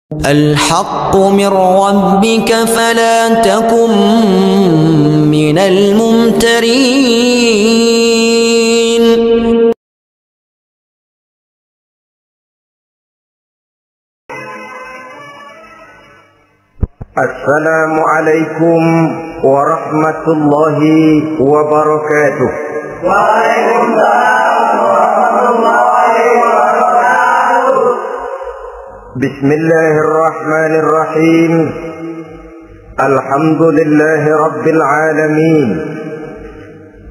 الحق من ربك فلا تكن من الممترين. السلام عليكم ورحمة الله وبركاته. وعليكم السلام ورحمة الله وبركاته. بسم الله الرحمن الرحيم. الحمد لله رب العالمين،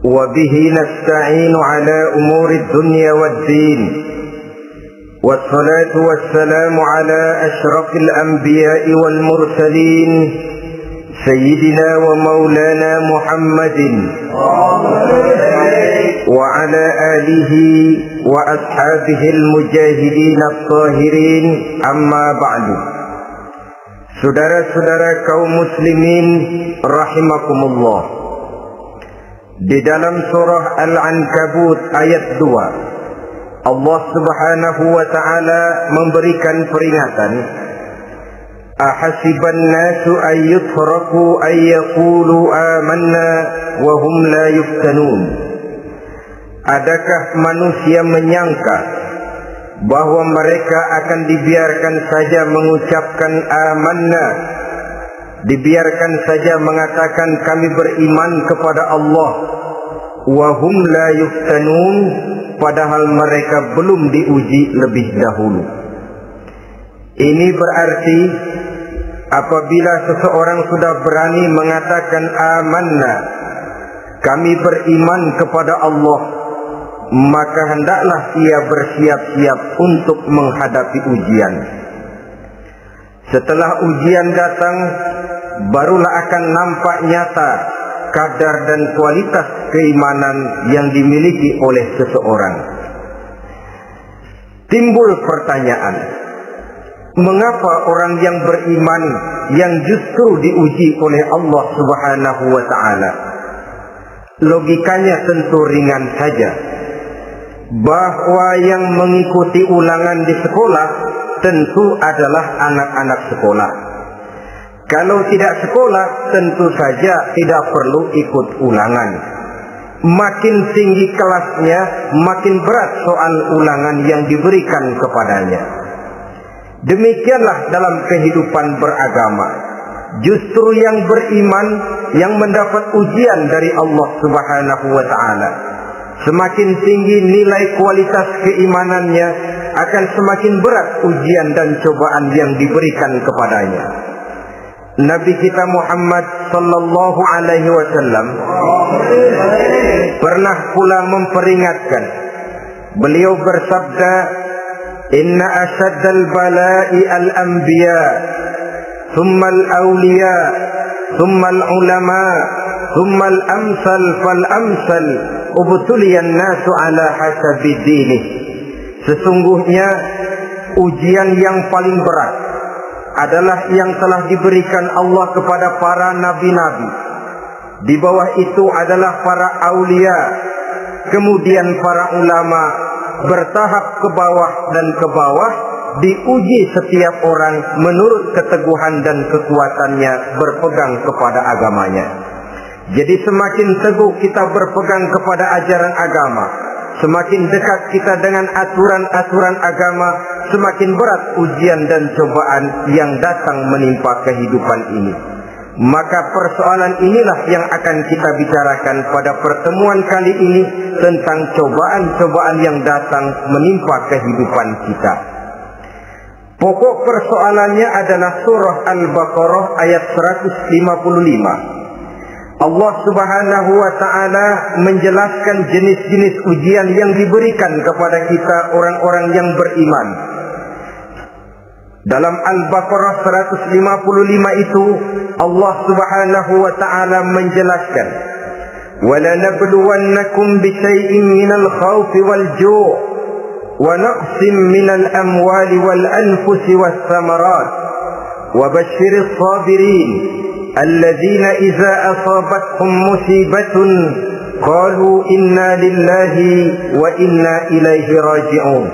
وبه نستعين على أمور الدنيا والدين، والصلاة والسلام على أشرف الأنبياء والمرسلين سيدنا ومولانا محمد وعلى آله وأصحابه المجاهدين الطاهرين. أما بعد. Saudara-saudara kaum muslimin rahimakumullah, di dalam surah Al-Ankabut ayat 2 Allah subhanahu wa ta'ala memberikan peringatan, ahasiban nasu ayyutraku ayyaqulu amanna wa hum la yuftanun. Adakah manusia menyangka bahwa mereka akan dibiarkan saja mengucapkan amanna, dibiarkan saja mengatakan kami beriman kepada Allah, wa hum la yuftanun, padahal mereka belum diuji lebih dahulu. Ini berarti apabila seseorang sudah berani mengatakan amanna, kami beriman kepada Allah, maka hendaklah ia bersiap-siap untuk menghadapi ujian. Setelah ujian datang, barulah akan nampak nyata kadar dan kualitas keimanan yang dimiliki oleh seseorang. Timbul pertanyaan, mengapa orang yang beriman yang justru diuji oleh Allah subhanahu wa ta'ala? Logikanya tentu ringan saja, bahwa yang mengikuti ulangan di sekolah tentu adalah anak-anak sekolah. Kalau tidak sekolah, tentu saja tidak perlu ikut ulangan. Makin tinggi kelasnya, makin berat soal ulangan yang diberikan kepadanya. Demikianlah dalam kehidupan beragama. Justru yang beriman, yang mendapat ujian dari Allah subhanahu wa ta'ala, semakin tinggi nilai kualitas keimanannya, akan semakin berat ujian dan cobaan yang diberikan kepadanya. Nabi kita Muhammad sallallahu alaihi wasallam pernah pula memperingatkan. Beliau bersabda, inna asyaddal bala'i al-anbiya, thumma al-awliya, thumma al-ulama, thumma al-amsal fal-amsal, ubtuliyan nasu ala hasabi dinih. Sesungguhnya ujian yang paling berat adalah yang telah diberikan Allah kepada para nabi-nabi. Di bawah itu adalah para aulia, kemudian para ulama, bertahap ke bawah dan ke bawah, diuji setiap orang menurut keteguhan dan kekuatannya berpegang kepada agamanya. Jadi semakin teguh kita berpegang kepada ajaran agama, semakin dekat kita dengan aturan-aturan agama, semakin berat ujian dan cobaan yang datang menimpa kehidupan ini. Maka persoalan inilah yang akan kita bicarakan pada pertemuan kali ini, tentang cobaan-cobaan yang datang menimpa kehidupan kita. Pokok persoalannya adalah surah Al-Baqarah ayat 155. Allah subhanahu wa ta'ala menjelaskan jenis-jenis ujian yang diberikan kepada kita orang-orang yang beriman. Dalam Al-Baqarah 155 itu Allah subhanahu wa ta'ala menjelaskan, وَلَنَبْلُوَنَّكُمْ بِشَيْءٍ مِّنَ الْخَوْفِ وَالْجُوعِ وَنَقْصٍ مِّنَ الْأَمْوَالِ وَالْأَنفُسِ وَالثَّمَرَاتِ وَبَشِّرِ الصَّابِرِينَ الذين إذا أصابتهم مصيبة قالوا إنا لله وإنا إليه راجعون.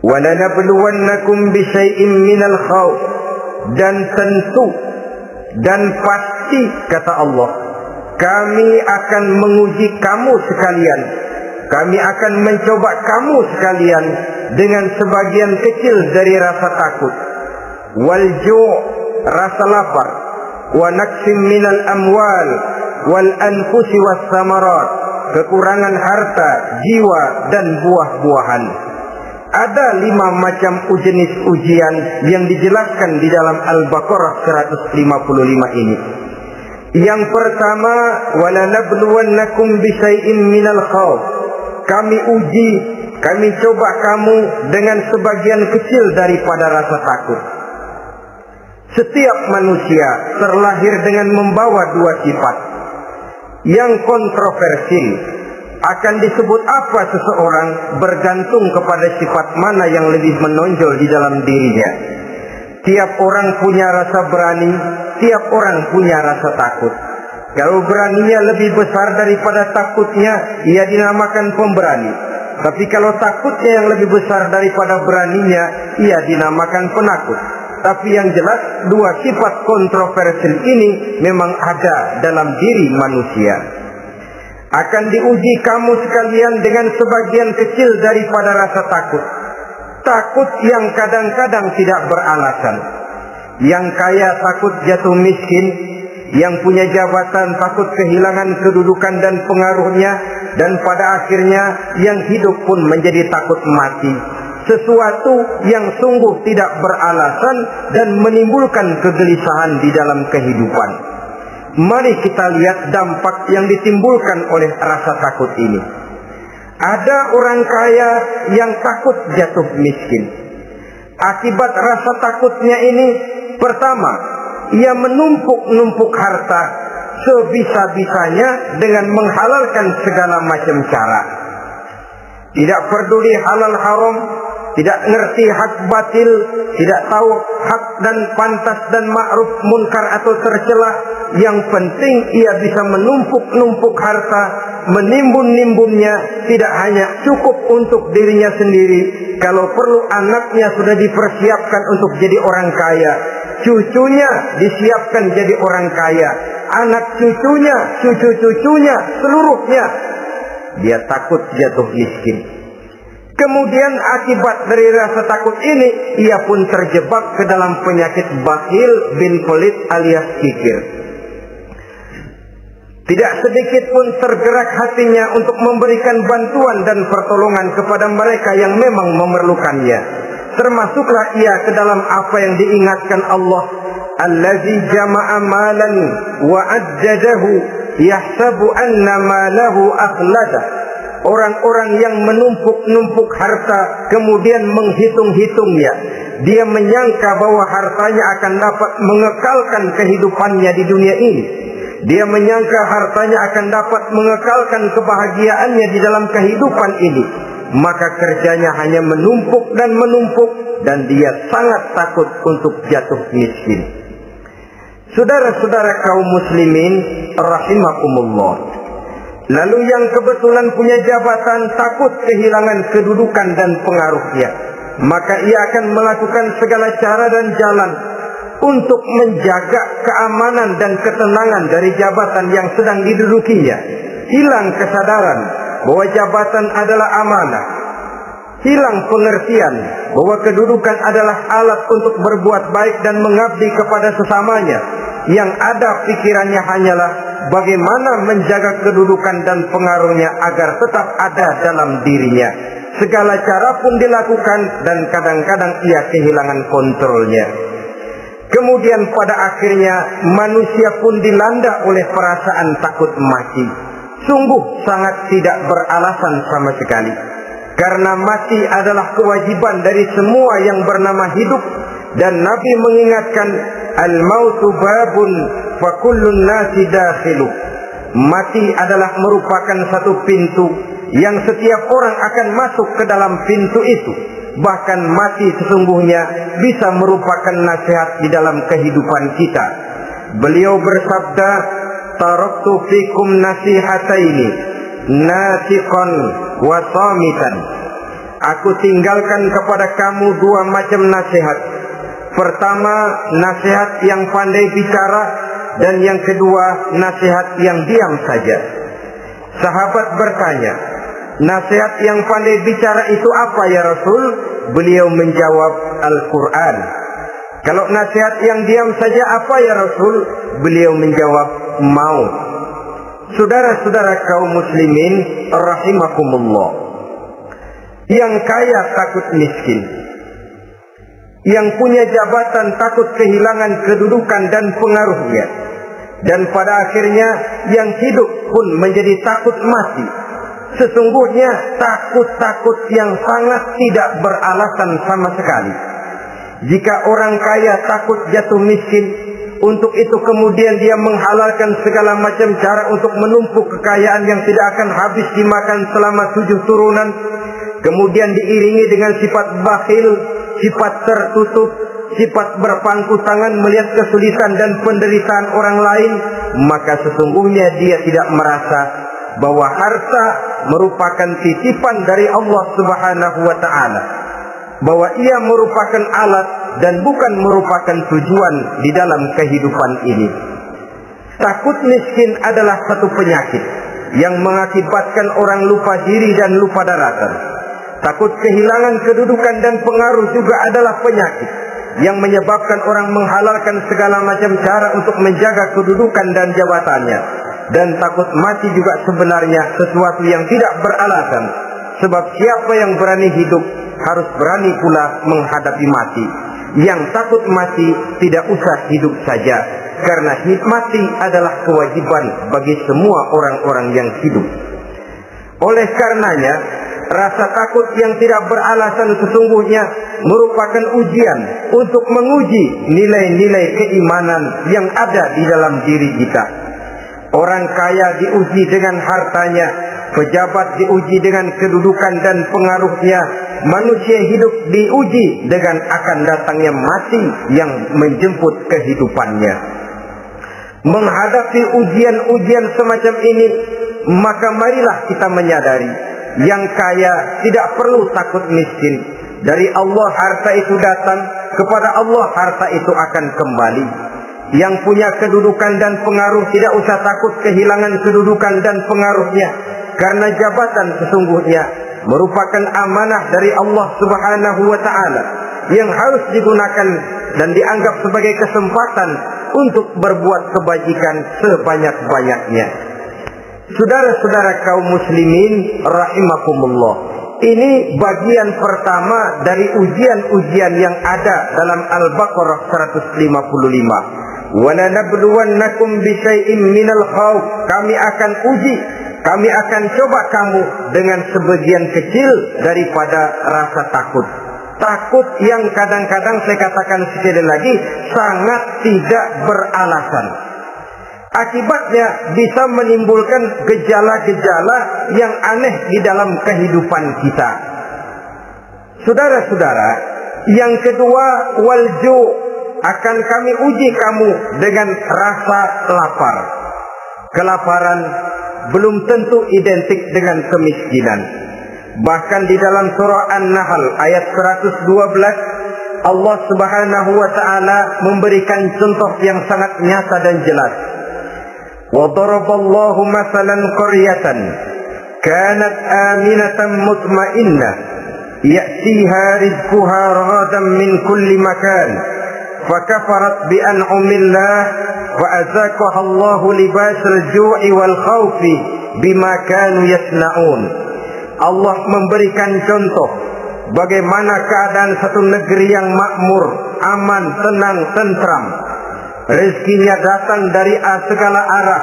وَلَنَبْلُوَنَّكُمْ بِشَيْءٍ مِّنَ الْخَوْفِ, dan tentu dan pasti kata Allah, kami akan menguji kamu sekalian, kami akan mencoba kamu sekalian dengan sebagian kecil dari rasa takut, wal ju', rasa lapar, wa naqsim minal amwal wal anfusi was samarat, kekurangan harta, jiwa dan buah-buahan. Ada 5 macam jenis ujian yang dijelaskan di dalam Al-Baqarah 155 ini. Yang pertama, walanabluwannakum bisyai'in minal khawf. Kami uji, kami coba kamu dengan sebagian kecil daripada rasa takut. Setiap manusia terlahir dengan membawa 2 sifat. Yang kontroversi, akan disebut apa seseorang bergantung kepada sifat mana yang lebih menonjol di dalam dirinya. Tiap orang punya rasa berani, tiap orang punya rasa takut. Kalau beraninya lebih besar daripada takutnya, ia dinamakan pemberani. Tapi kalau takutnya yang lebih besar daripada beraninya, ia dinamakan penakut. Tapi yang jelas 2 sifat kontroversial ini memang ada dalam diri manusia. Akan diuji kamu sekalian dengan sebagian kecil daripada rasa takut. Takut yang kadang-kadang tidak beralasan. Yang kaya takut jatuh miskin, yang punya jabatan takut kehilangan kedudukan dan pengaruhnya, dan pada akhirnya yang hidup pun menjadi takut mati. Sesuatu yang sungguh tidak beralasan dan menimbulkan kegelisahan di dalam kehidupan. Mari kita lihat dampak yang ditimbulkan oleh rasa takut ini. Ada orang kaya yang takut jatuh miskin. Akibat rasa takutnya ini, pertama, ia menumpuk-numpuk harta sebisa-bisanya dengan menghalalkan segala macam cara. Tidak peduli halal haram, tidak ngerti hak batil, tidak tahu hak dan pantas dan ma'ruf munkar atau tercela. Yang penting ia bisa menumpuk-numpuk harta, menimbun-nimbunnya, tidak hanya cukup untuk dirinya sendiri. Kalau perlu anaknya sudah dipersiapkan untuk jadi orang kaya, cucunya disiapkan jadi orang kaya, anak cucunya, cucu-cucunya, seluruhnya. Dia takut jatuh miskin. Kemudian akibat dari rasa takut ini, ia pun terjebak ke dalam penyakit bakhil bin pelit alias kikir. Tidak sedikit pun tergerak hatinya untuk memberikan bantuan dan pertolongan kepada mereka yang memang memerlukannya. Termasuklah ia ke dalam apa yang diingatkan Allah, allazi jama'a malan wa addadahu yahsabu anna malahu akhlada. Orang-orang yang menumpuk-numpuk harta kemudian menghitung-hitungnya. Dia menyangka bahwa hartanya akan dapat mengekalkan kehidupannya di dunia ini. Dia menyangka hartanya akan dapat mengekalkan kebahagiaannya di dalam kehidupan ini. Maka kerjanya hanya menumpuk dan menumpuk, dan dia sangat takut untuk jatuh miskin. Saudara-saudara kaum muslimin rahimakumullah. Lalu yang kebetulan punya jabatan takut kehilangan kedudukan dan pengaruhnya, maka ia akan melakukan segala cara dan jalan untuk menjaga keamanan dan ketenangan dari jabatan yang sedang didudukinya. Hilang kesadaran bahwa jabatan adalah amanah. Hilang pengertian bahwa kedudukan adalah alat untuk berbuat baik dan mengabdi kepada sesamanya. Yang ada pikirannya hanyalah bagaimana menjaga kedudukan dan pengaruhnya agar tetap ada dalam dirinya. Segala cara pun dilakukan dan kadang-kadang ia kehilangan kontrolnya. Kemudian pada akhirnya manusia pun dilanda oleh perasaan takut mati. Sungguh sangat tidak beralasan sama sekali. Karena mati adalah kewajiban dari semua yang bernama hidup. Dan Nabi mengingatkan, al-mautu babun fa kullun nasi dakhilu. Mati adalah merupakan satu pintu yang setiap orang akan masuk ke dalam pintu itu. Bahkan mati sesungguhnya bisa merupakan nasihat di dalam kehidupan kita. Beliau bersabda, taraktu fikum nasihataini, nasiqan wa samitan. aku tinggalkan kepada kamu dua macam nasihat. Pertama, nasihat yang pandai bicara, dan yang kedua, nasihat yang diam saja. Sahabat bertanya, nasihat yang pandai bicara itu apa ya Rasul? Beliau menjawab, Al-Quran. Kalau nasihat yang diam saja apa ya Rasul? Beliau menjawab, maut. Saudara-saudara kaum muslimin rahimakumullah, yang kaya takut miskin, yang punya jabatan takut kehilangan kedudukan dan pengaruhnya, dan pada akhirnya yang hidup pun menjadi takut mati. Sesungguhnya takut-takut yang sangat tidak beralasan sama sekali. Jika orang kaya takut jatuh miskin, untuk itu kemudian dia menghalalkan segala macam cara untuk menumpuk kekayaan yang tidak akan habis dimakan selama 7 turunan, kemudian diiringi dengan sifat bakhil, sifat tertutup, sifat berpangku tangan melihat kesulitan dan penderitaan orang lain, maka sesungguhnya dia tidak merasa bahwa harta merupakan titipan dari Allah Subhanahu wa ta'ala, bahwa ia merupakan alat dan bukan merupakan tujuan di dalam kehidupan ini. Takut miskin adalah satu penyakit yang mengakibatkan orang lupa diri dan lupa daratan. Takut kehilangan kedudukan dan pengaruh juga adalah penyakit yang menyebabkan orang menghalalkan segala macam cara untuk menjaga kedudukan dan jabatannya. Dan takut mati juga sebenarnya sesuatu yang tidak beralasan. Sebab siapa yang berani hidup harus berani pula menghadapi mati. Yang takut mati tidak usah hidup saja, karena mati adalah kewajiban bagi semua orang-orang yang hidup. Oleh karenanya, rasa takut yang tidak beralasan sesungguhnya merupakan ujian untuk menguji nilai-nilai keimanan yang ada di dalam diri kita. Orang kaya diuji dengan hartanya, pejabat diuji dengan kedudukan dan pengaruhnya, manusia hidup diuji dengan akan datangnya mati yang menjemput kehidupannya. Menghadapi ujian-ujian semacam ini, maka marilah kita menyadari, yang kaya tidak perlu takut miskin. Dari Allah harta itu datang, kepada Allah harta itu akan kembali. Yang punya kedudukan dan pengaruh tidak usah takut kehilangan kedudukan dan pengaruhnya, karena jabatan sesungguhnya merupakan amanah dari Allah Subhanahu wa ta'ala yang harus digunakan dan dianggap sebagai kesempatan untuk berbuat kebajikan sebanyak-banyaknya. Saudara-saudara kaum muslimin rahimakumullah, ini bagian pertama dari ujian-ujian yang ada dalam Al-Baqarah 155. وَلَنَبْلُوَنَّكُمْ بِشَيْءٍ مِّنَ الْخَوْفِ, kami akan uji, kami akan coba kamu dengan sebagian kecil daripada rasa takut. Takut yang kadang-kadang saya katakan sekali lagi sangat tidak beralasan. Akibatnya bisa menimbulkan gejala-gejala yang aneh di dalam kehidupan kita. Saudara-saudara, yang kedua, walju, akan kami uji kamu dengan rasa lapar. Kelaparan belum tentu identik dengan kemiskinan. Bahkan di dalam surah An-Nahl ayat 112, Allah Subhanahu wa ta'ala memberikan contoh yang sangat nyata dan jelas. Wa daraballahu mathalan qaryatan kanat aminatan mutmainnah ya'tiha rizquha ragadan min kulli makan fakafarat bi an'amillah wa azaqaha Allahu libasal ju'i wal khaufi bima kanu yasna'un. Allah memberikan contoh bagaimana keadaan satu negeri yang makmur, aman, tenang, tentram. Rezekinya datang dari segala arah.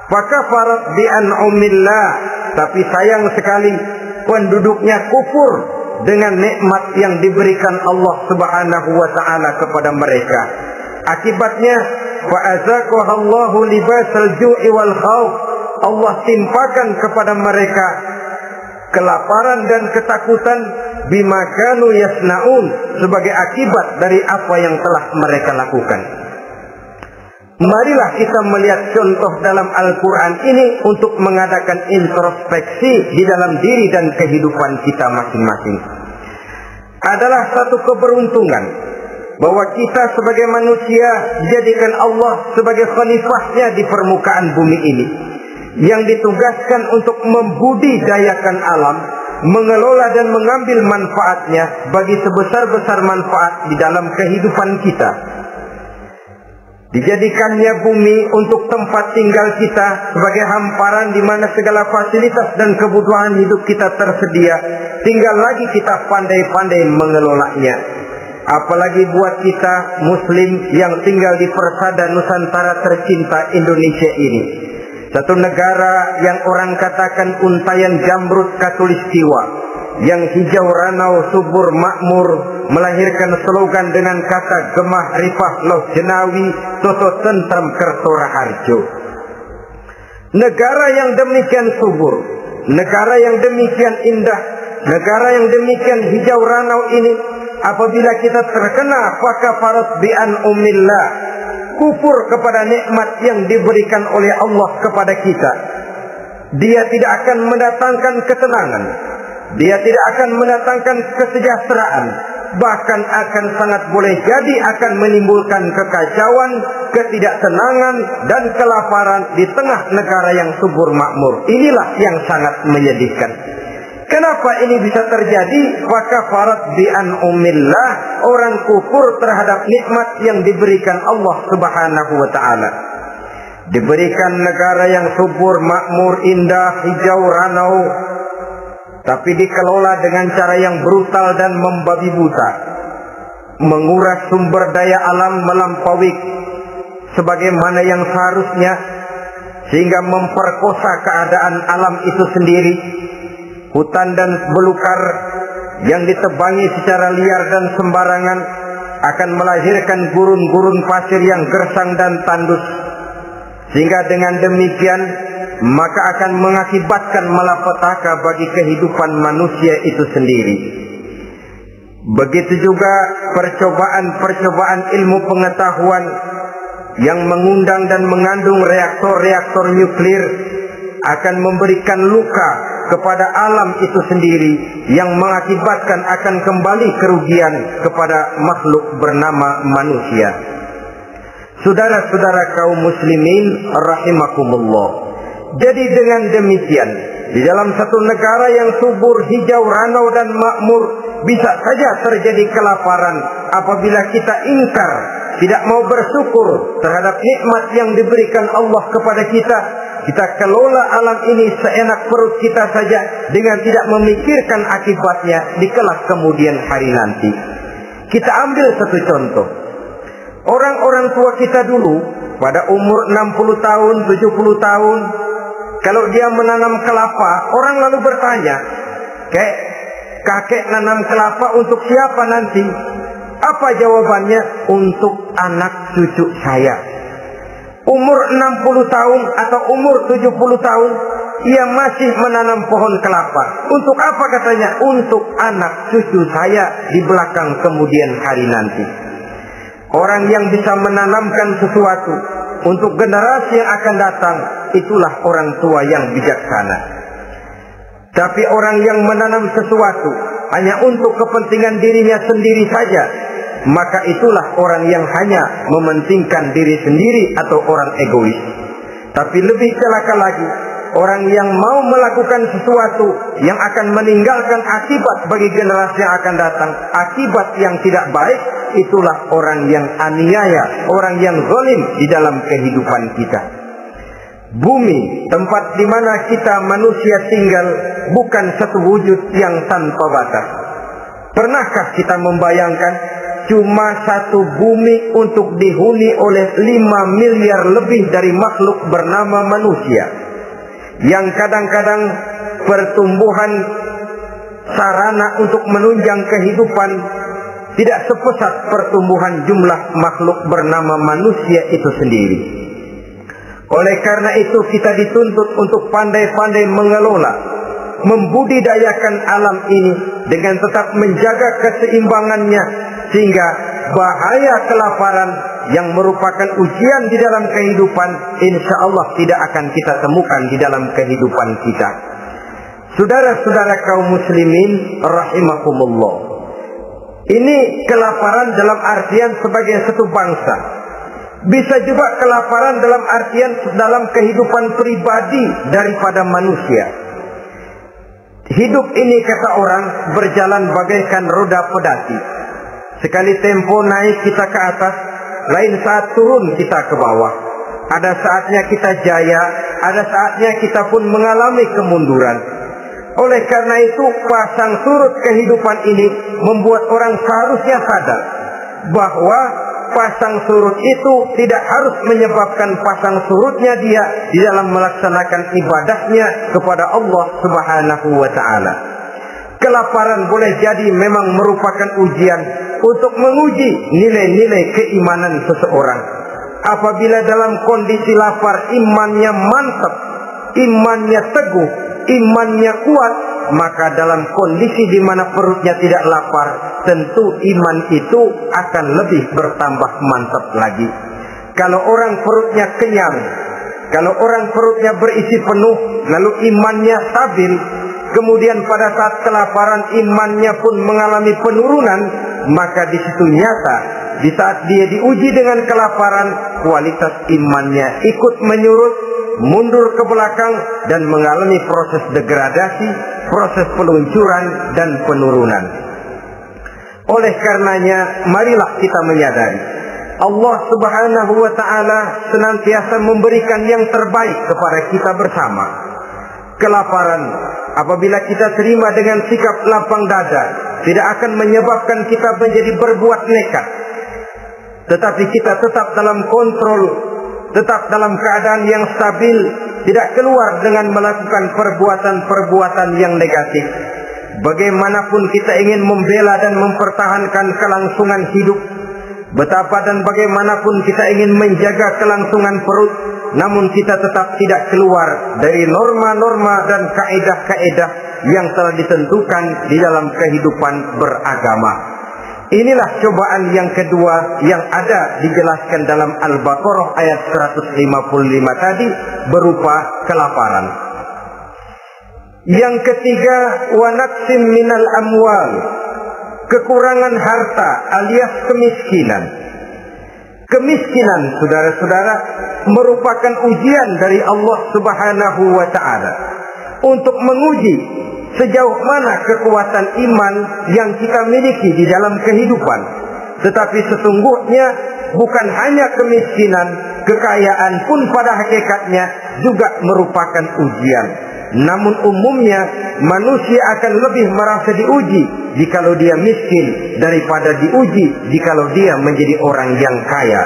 Fakafarat bi an'amillah, tapi sayang sekali penduduknya kufur dengan nikmat yang diberikan Allah Subhanahu wa ta'ala kepada mereka. Akibatnya fa'azaqaha Allahu libasal ju'i wal khauf, Allah timpakan kepada mereka kelaparan dan ketakutan bima kanu yasnaun, sebagai akibat dari apa yang telah mereka lakukan. Marilah kita melihat contoh dalam Al-Quran ini untuk mengadakan introspeksi di dalam diri dan kehidupan kita masing-masing. Adalah satu keberuntungan bahwa kita sebagai manusia dijadikan Allah sebagai khalifahnya di permukaan bumi ini, yang ditugaskan untuk membudidayakan alam, mengelola dan mengambil manfaatnya bagi sebesar-besar manfaat di dalam kehidupan kita. Dijadikannya bumi untuk tempat tinggal kita sebagai hamparan di mana segala fasilitas dan kebutuhan hidup kita tersedia. Tinggal lagi kita pandai-pandai mengelolanya. Apalagi buat kita Muslim yang tinggal di persada Nusantara tercinta Indonesia ini. Satu negara yang orang katakan untayan jamrut katulistiwa, yang hijau ranau subur makmur, melahirkan slogan dengan kata gemah rifah loh jenawi toto tentrem kerto raharjo. Negara yang demikian subur, negara yang demikian indah, negara yang demikian hijau ranau ini, apabila kita terkena fakafarat bi'an umillah, kufur kepada nikmat yang diberikan oleh Allah kepada kita, dia tidak akan mendatangkan ketenangan, dia tidak akan mendatangkan kesejahteraan, bahkan akan sangat boleh jadi akan menimbulkan kekacauan, ketidaktenangan dan kelaparan di tengah negara yang subur makmur. Inilah yang sangat menyedihkan. Kenapa ini bisa terjadi? Fakafarat bi'an umillah, orang kufur terhadap nikmat yang diberikan Allah Subhanahu wa taala. Diberikan negara yang subur makmur, indah, hijau ranau, tapi dikelola dengan cara yang brutal dan membabi buta, menguras sumber daya alam melampaui sebagaimana yang seharusnya, sehingga memperkosa keadaan alam itu sendiri. Hutan dan belukar yang ditebangi secara liar dan sembarangan akan melahirkan gurun-gurun pasir yang gersang dan tandus, sehingga dengan demikian maka akan mengakibatkan malapetaka bagi kehidupan manusia itu sendiri. Begitu juga percobaan-percobaan ilmu pengetahuan yang mengundang dan mengandung reaktor-reaktor nuklir akan memberikan luka kepada alam itu sendiri, yang mengakibatkan akan kembali kerugian kepada makhluk bernama manusia. Saudara-saudara kaum muslimin rahimakumullah. Jadi dengan demikian, di dalam satu negara yang subur, hijau, ranau dan makmur, bisa saja terjadi kelaparan apabila kita ingkar, tidak mau bersyukur terhadap nikmat yang diberikan Allah kepada kita. Kita kelola alam ini seenak perut kita saja dengan tidak memikirkan akibatnya di kelak kemudian hari nanti. Kita ambil satu contoh. Orang-orang tua kita dulu pada umur 60 tahun, 70 tahun, kalau dia menanam kelapa, orang lalu bertanya, kakek nanam kelapa untuk siapa nanti? Apa jawabannya? Untuk anak cucu saya. Umur 60 tahun atau umur 70 tahun, ia masih menanam pohon kelapa. Untuk apa katanya? Untuk anak cucu saya di belakang kemudian hari nanti. Orang yang bisa menanamkan sesuatu untuk generasi yang akan datang, itulah orang tua yang bijaksana. Tapi orang yang menanam sesuatu hanya untuk kepentingan dirinya sendiri saja, maka itulah orang yang hanya mementingkan diri sendiri atau orang egois. Tapi lebih celaka lagi, orang yang mau melakukan sesuatu yang akan meninggalkan akibat bagi generasi yang akan datang, akibat yang tidak baik, itulah orang yang aniaya, orang yang zalim di dalam kehidupan kita. Bumi, tempat di mana kita manusia tinggal, bukan satu wujud yang tanpa batas. Pernahkah kita membayangkan cuma satu bumi untuk dihuni oleh 5 miliar lebih dari makhluk bernama manusia, yang kadang-kadang pertumbuhan sarana untuk menunjang kehidupan tidak sepesat pertumbuhan jumlah makhluk bernama manusia itu sendiri. Oleh karena itu kita dituntut untuk pandai-pandai mengelola, membudidayakan alam ini dengan tetap menjaga keseimbangannya, sehingga bahaya kelaparan yang merupakan ujian di dalam kehidupan, insya Allah tidak akan kita temukan di dalam kehidupan kita. Saudara-saudara kaum muslimin rahimakumullah, ini kelaparan dalam artian sebagai satu bangsa. Bisa juga kelaparan dalam artian dalam kehidupan pribadi daripada manusia. Hidup ini, kata orang, berjalan bagaikan roda pedati. Sekali tempo naik kita ke atas, lain saat turun kita ke bawah. Ada saatnya kita jaya, ada saatnya kita pun mengalami kemunduran. Oleh karena itu, pasang surut kehidupan ini membuat orang seharusnya sadar bahwa pasang surut itu tidak harus menyebabkan pasang surutnya dia di dalam melaksanakan ibadahnya kepada Allah Subhanahu wa ta'ala. Kelaparan boleh jadi memang merupakan ujian untuk menguji nilai-nilai keimanan seseorang. Apabila dalam kondisi lapar imannya mantap, imannya teguh, imannya kuat, maka dalam kondisi di mana perutnya tidak lapar, tentu iman itu akan lebih bertambah mantap lagi. Kalau orang perutnya kenyang, kalau orang perutnya berisi penuh, lalu imannya stabil, kemudian pada saat kelaparan imannya pun mengalami penurunan, maka di situ nyata, di saat dia diuji dengan kelaparan, kualitas imannya ikut menyurut, mundur ke belakang, dan mengalami proses degradasi, proses peluncuran dan penurunan. Oleh karenanya, marilah kita menyadari Allah Subhanahu wa ta'ala senantiasa memberikan yang terbaik kepada kita bersama. Kelaparan, apabila kita terima dengan sikap lapang dada, tidak akan menyebabkan kita menjadi berbuat nekat, tetapi kita tetap dalam kontrol, tetap dalam keadaan yang stabil, tidak keluar dengan melakukan perbuatan-perbuatan yang negatif. Bagaimanapun kita ingin membela dan mempertahankan kelangsungan hidup, betapa dan bagaimanapun kita ingin menjaga kelangsungan perut, namun kita tetap tidak keluar dari norma-norma dan kaedah-kaedah yang telah ditentukan di dalam kehidupan beragama. Inilah cobaan yang kedua yang ada dijelaskan dalam Al-Baqarah ayat 155 tadi, berupa kelaparan. Yang ketiga, wa naqsim minal amwal, kekurangan harta alias kemiskinan. Kemiskinan, saudara-saudara, merupakan ujian dari Allah Subhanahu wa ta'ala untuk menguji sejauh mana kekuatan iman yang kita miliki di dalam kehidupan. Tetapi sesungguhnya bukan hanya kemiskinan, kekayaan pun pada hakikatnya juga merupakan ujian. Namun umumnya manusia akan lebih merasa diuji jikalau dia miskin daripada diuji jikalau dia menjadi orang yang kaya.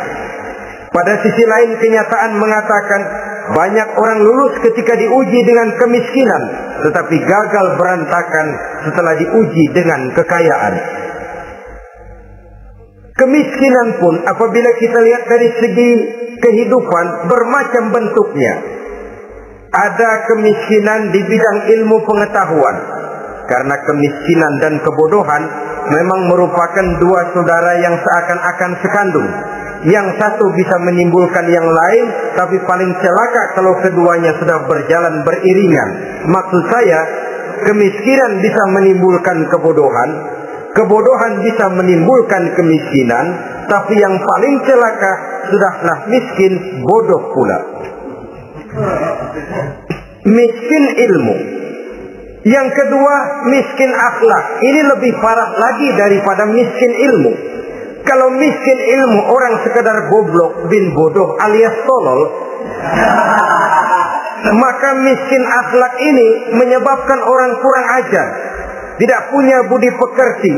Pada sisi lain, kenyataan mengatakan banyak orang lulus ketika diuji dengan kemiskinan, tetapi gagal berantakan setelah diuji dengan kekayaan. Kemiskinan pun apabila kita lihat dari segi kehidupan bermacam bentuknya. Ada kemiskinan di bidang ilmu pengetahuan, karena kemiskinan dan kebodohan memang merupakan dua saudara yang seakan-akan sekandung. Yang satu bisa menimbulkan yang lain, tapi paling celaka kalau keduanya sudah berjalan beriringan. Maksud saya, kemiskinan bisa menimbulkan kebodohan, kebodohan bisa menimbulkan kemiskinan, tapi yang paling celaka sudahlah miskin, bodoh pula. Miskin ilmu. Yang kedua, miskin akhlak. Ini lebih parah lagi daripada miskin ilmu. Kalau miskin ilmu orang sekedar goblok bin bodoh alias tolol, maka miskin akhlak ini menyebabkan orang kurang ajar, tidak punya budi pekerti.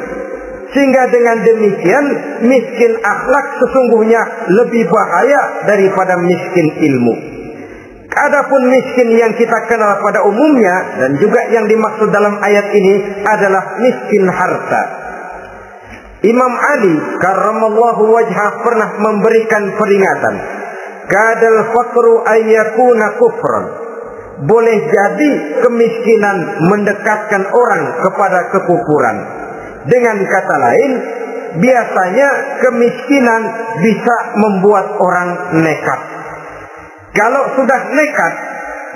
Sehingga dengan demikian miskin akhlak sesungguhnya lebih bahaya daripada miskin ilmu. Adapun miskin yang kita kenal pada umumnya dan juga yang dimaksud dalam ayat ini adalah miskin harta. Imam Ali karramallahu wajhah pernah memberikan peringatan, kadal faqru ayyakuna kufran. Boleh jadi kemiskinan mendekatkan orang kepada kekufuran. Dengan kata lain, biasanya kemiskinan bisa membuat orang nekat. Kalau sudah nekat,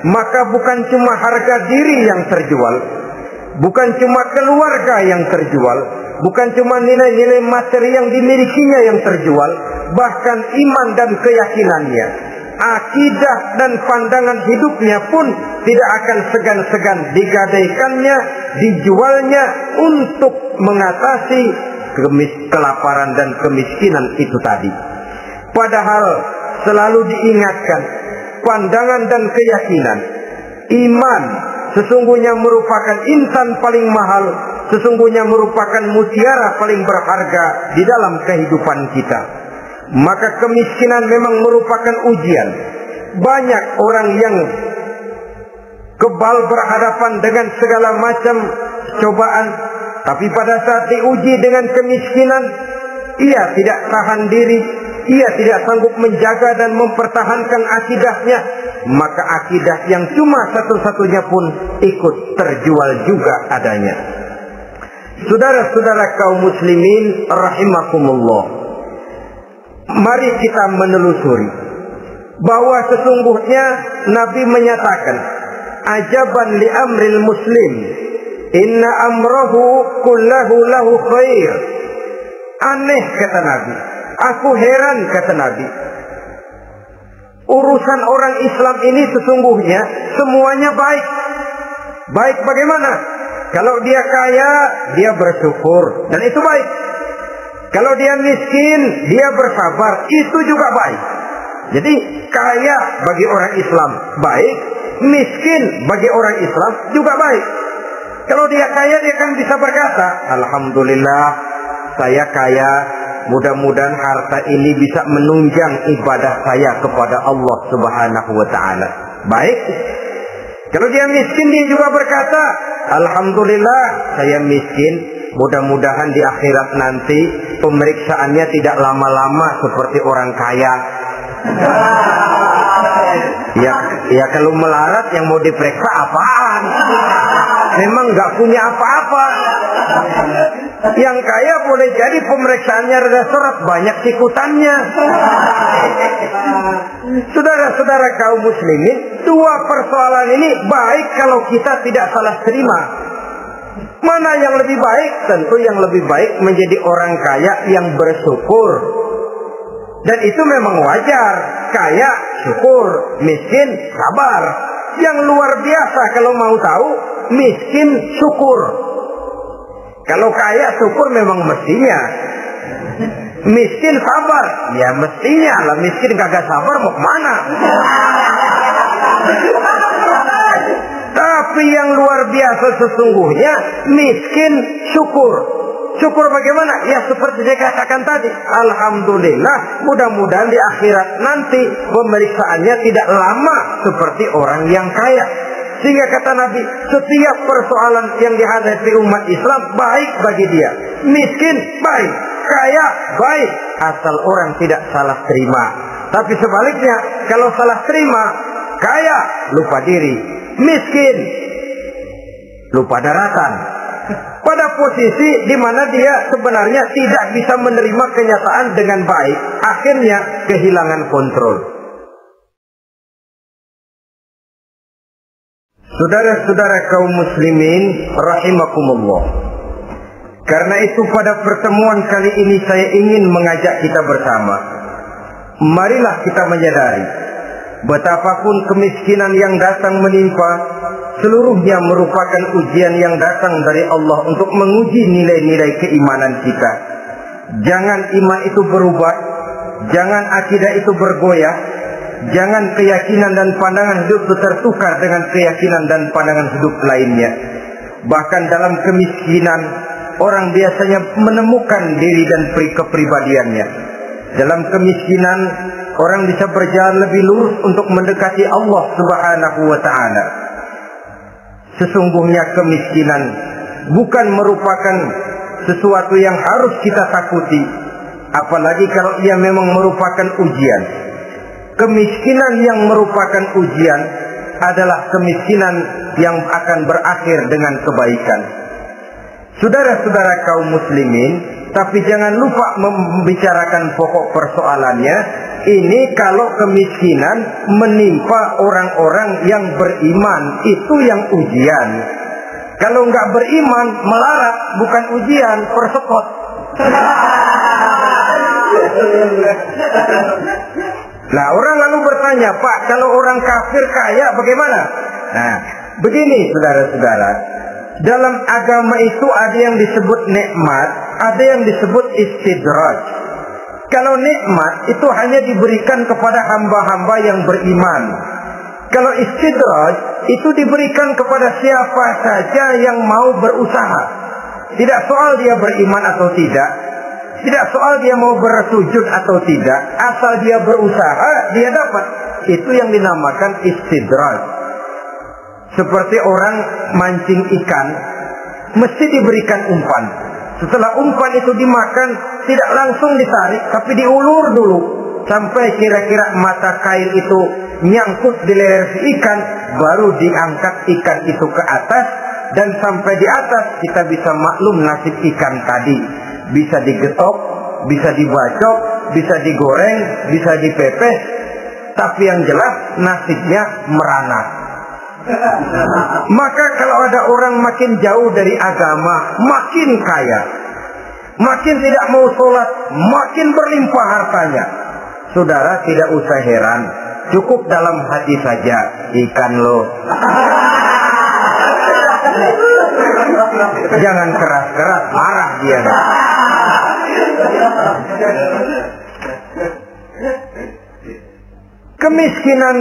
maka bukan cuma harga diri yang terjual, bukan cuma keluarga yang terjual, bukan cuma nilai-nilai materi yang dimilikinya yang terjual, bahkan iman dan keyakinannya, akidah dan pandangan hidupnya pun tidak akan segan-segan digadaikannya, dijualnya untuk mengatasi kelaparan dan kemiskinan itu tadi. Padahal selalu diingatkan, pandangan dan keyakinan, iman sesungguhnya merupakan insan paling mahal, sesungguhnya merupakan mutiara paling berharga di dalam kehidupan kita. Maka kemiskinan memang merupakan ujian. Banyak orang yang kebal berhadapan dengan segala macam cobaan, tapi pada saat diuji dengan kemiskinan, ia tidak tahan diri, ia tidak sanggup menjaga dan mempertahankan akidahnya, maka akidah yang cuma satu-satunya pun ikut terjual juga adanya. Saudara-saudara kaum muslimin rahimakumullah, mari kita menelusuri bahwa sesungguhnya Nabi menyatakan, ajaban li amril muslim, inna amrahu kullahu lahu khair. Aneh kata Nabi, aku heran kata Nabi, urusan orang Islam ini sesungguhnya semuanya baik. Baik bagaimana? Kalau dia kaya, dia bersyukur, dan itu baik. Kalau dia miskin, dia bersabar, itu juga baik. Jadi kaya bagi orang Islam baik, miskin bagi orang Islam juga baik. Kalau dia kaya, dia kan bisa berkata, alhamdulillah saya kaya, mudah-mudahan harta ini bisa menunjang ibadah saya kepada Allah Subhanahu wa taala. Baik. Kalau dia miskin, dia juga berkata, alhamdulillah saya miskin, mudah-mudahan di akhirat nanti pemeriksaannya tidak lama-lama seperti orang kaya. Ya kalau melarat yang mau diperiksa apaan? Memang nggak punya apa-apa. Yang kaya boleh jadi pemeriksaannya rada seret, banyak tikutannya. Saudara-saudara kaum muslimin, dua persoalan ini baik kalau kita tidak salah terima. Mana yang lebih baik? Tentu yang lebih baik menjadi orang kaya yang bersyukur. Dan itu memang wajar. Kaya, syukur. Miskin, sabar. Yang luar biasa kalau mau tahu, miskin, syukur. Kalau kaya, syukur memang mestinya. Miskin, sabar. Ya mestinya lah, miskin kagak sabar mau kemana? Tapi yang luar biasa sesungguhnya, miskin, syukur. Syukur bagaimana? Ya seperti saya katakan tadi, alhamdulillah, mudah-mudahan di akhirat nanti pemeriksaannya tidak lama seperti orang yang kaya. Sehingga kata Nabi, setiap persoalan yang dihadapi umat Islam baik bagi dia. Miskin baik, kaya baik, asal orang tidak salah terima. Tapi sebaliknya, kalau salah terima, kaya lupa diri, miskin lupa daratan. Pada posisi di mana dia sebenarnya tidak bisa menerima kenyataan dengan baik, akhirnya kehilangan kontrol. Saudara-saudara kaum muslimin rahimakumullah, karena itu pada pertemuan kali ini saya ingin mengajak kita bersama, marilah kita menyadari betapapun kemiskinan yang datang menimpa, seluruhnya merupakan ujian yang datang dari Allah untuk menguji nilai-nilai keimanan kita. Jangan iman itu berubah, jangan akidah itu bergoyah, jangan keyakinan dan pandangan hidup itu tertukar dengan keyakinan dan pandangan hidup lainnya. Bahkan dalam kemiskinan, orang biasanya menemukan diri dan kepribadiannya. Dalam kemiskinan, orang bisa berjalan lebih lurus untuk mendekati Allah Subhanahu wa ta'ala. Sesungguhnya kemiskinan bukan merupakan sesuatu yang harus kita takuti, apalagi kalau ia memang merupakan ujian. Kemiskinan yang merupakan ujian adalah kemiskinan yang akan berakhir dengan kebaikan. Saudara-saudara kaum muslimin Tapi jangan lupa membicarakan pokok persoalannya. Ini kalau kemiskinan menimpa orang-orang yang beriman, itu yang ujian. Kalau nggak beriman, melarat, bukan ujian, persekot. Nah, orang lalu bertanya, Pak, kalau orang kafir kaya bagaimana? Nah, begini saudara-saudara, dalam agama itu ada yang disebut nikmat, ada yang disebut istidraj. Kalau nikmat itu hanya diberikan kepada hamba-hamba yang beriman. Kalau istidraj itu diberikan kepada siapa saja yang mau berusaha. Tidak soal dia beriman atau tidak, tidak soal dia mau bersujud atau tidak, asal dia berusaha dia dapat. Itu yang dinamakan istidraj. Seperti orang mancing ikan, mesti diberikan umpan. Setelah umpan itu dimakan, tidak langsung ditarik, tapi diulur dulu sampai kira-kira mata kail itu nyangkut di leher si ikan, baru diangkat ikan itu ke atas, dan sampai di atas kita bisa maklum nasib ikan tadi. Bisa digetok, bisa dibacok, bisa digoreng, bisa dipepes, tapi yang jelas nasibnya merana. Maka kalau ada orang makin jauh dari agama, makin kaya, makin tidak mau sholat, makin berlimpah hartanya, saudara tidak usah heran, cukup dalam hati saja, ikan lo. Jangan keras-keras, marah dia. Kemiskinan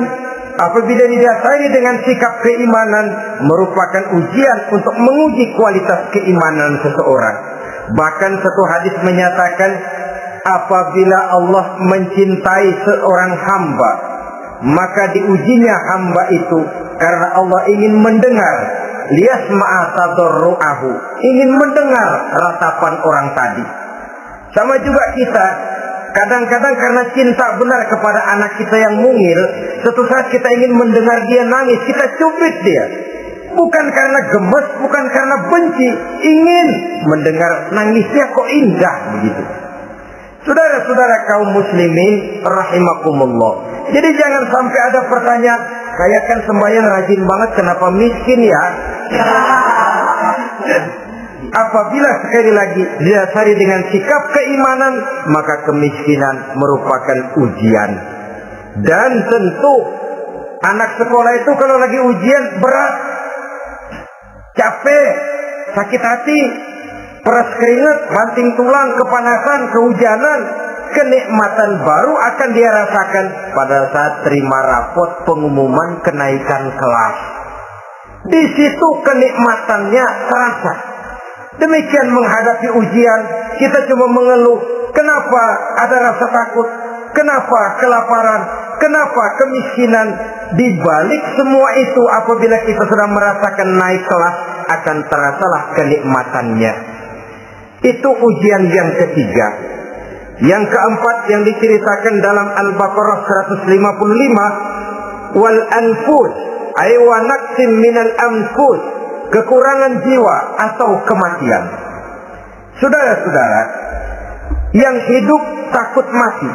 apabila didasari dengan sikap keimanan merupakan ujian untuk menguji kualitas keimanan seseorang. Bahkan satu hadis menyatakan, apabila Allah mencintai seorang hamba, maka diujinya hamba itu karena Allah ingin mendengar liyasma'a tadarru'ahu, ingin mendengar ratapan orang tadi. Sama juga kita, kadang-kadang karena cinta benar kepada anak kita yang mungil, suatu saat kita ingin mendengar dia nangis, kita cubit dia. Bukan karena gemes, bukan karena benci, ingin mendengar nangisnya kok indah begitu. Saudara-saudara kaum muslimin rahimakumullah. Jadi jangan sampai ada pertanyaan, saya kan sembahyang rajin banget, kenapa miskin ya? Apabila sekali lagi didasari dengan sikap keimanan, maka kemiskinan merupakan ujian. Dan tentu anak sekolah itu kalau lagi ujian berat, capek, sakit hati, peras keringat, banting tulang, kepanasan, kehujanan, kenikmatan baru akan dia rasakan pada saat terima rapot pengumuman kenaikan kelas. Di situ kenikmatannya terasa. Demikian menghadapi ujian, kita cuma mengeluh, kenapa ada rasa takut, kenapa kelaparan, kenapa kemiskinan. Di balik semua itu, apabila kita sudah merasakan naik kelas, akan terasalah kenikmatannya. Itu ujian yang ketiga. Yang keempat yang diceritakan dalam Al-Baqarah 155, wal anfus ay wa naqsim minal anfus, kekurangan jiwa atau kematian. Saudara-saudara, yang hidup takut mati,